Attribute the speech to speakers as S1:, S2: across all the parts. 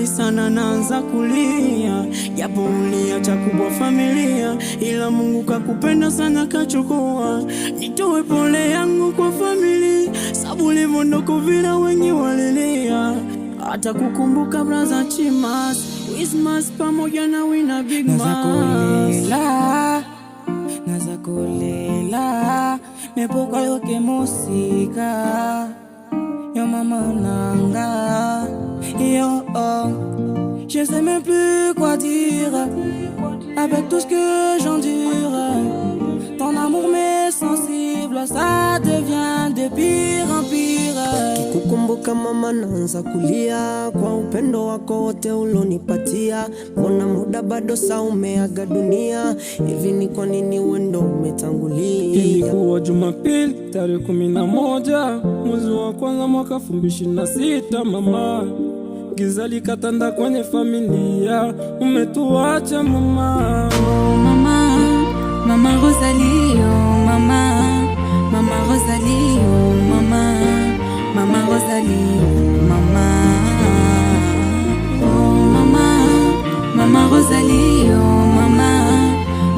S1: mbali sana naanza kulia, japo uliacha kubwa familia, ila Mungu kakupenda sana kachukua. Nitoe pole yangu kwa familia, sababu ulivyoondoka vile wengi walilia. Hata kukumbuka brother Chimas, Wismas pamoja na Wina Big Mas.
S2: Naza kolela, mais pourquoi yoke musika? Yo maman nanga, yo oh. Je sais même plus quoi dire, avec tout ce que j'endure. Ton amour m'est sensible, ça devient de pire en pire.
S3: Kukumbuka mama naanza kulia, kwa upendo wako wote ulonipatia. Mbona muda bado saa umeaga dunia, hivi ni kwa nini wendo umetangulia?
S1: Ilikuwa Jumapili tarehe 11 mwezi wa kwanza mwaka 2026 mama. Giza likatanda kwenye familia, umetuacha mama.
S2: Oh mama, mama Rosalie, oh mama, mama Rosalie, oh mama, mama Rosalie, oh mama. Oh mama, mama Rosalie, oh mama,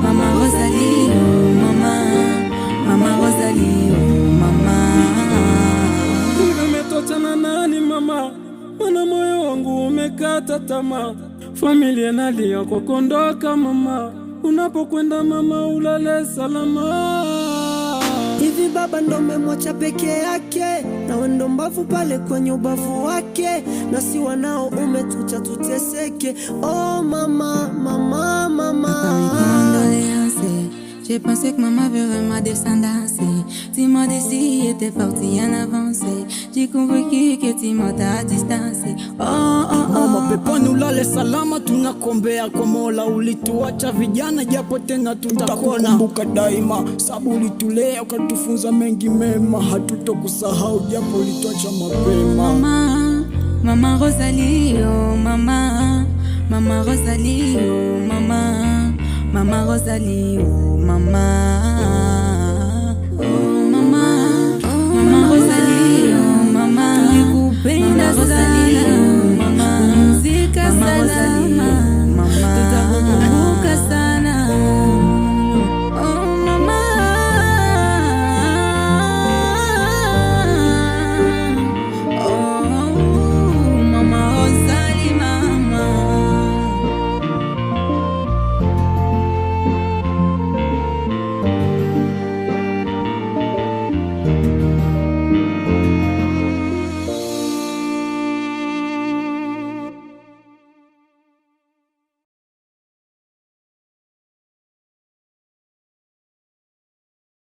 S2: mama Rosalie, oh mama, mama Rosalie, oh mama.
S1: Umetochana nani mama? Mana moyo wangu umekata tamaa. Familia nalia kwa kondoka mama. Unapokwenda mama ulale salama.
S3: Hivi baba ndo memwacha peke yake, na wendo mbavu pale kwenye ubavu wake, na si wanao umetucha tuteseke. Oh mama, mama, mama.
S2: J'ai pensé que maman verrait ma descendance. Tu m'as dit si était parti en avance. J'ai compris que tu m'as distancé. Oh oh oh.
S1: Mama peponi ulale salama, tunakombea kwa Mola. Ulituacha vijana japo tena tutakona. Kumbuka daima, sababu ulitulea ukatufunza mengi mema. Hatutokusahau japo ulituacha mapema.
S2: Mama, mama Rosalie, oh mama, mama Rosalie, oh mama, mama Rosalie, oh mama. Oh mama, mama Rosalie, oh mama, mama Rosalie.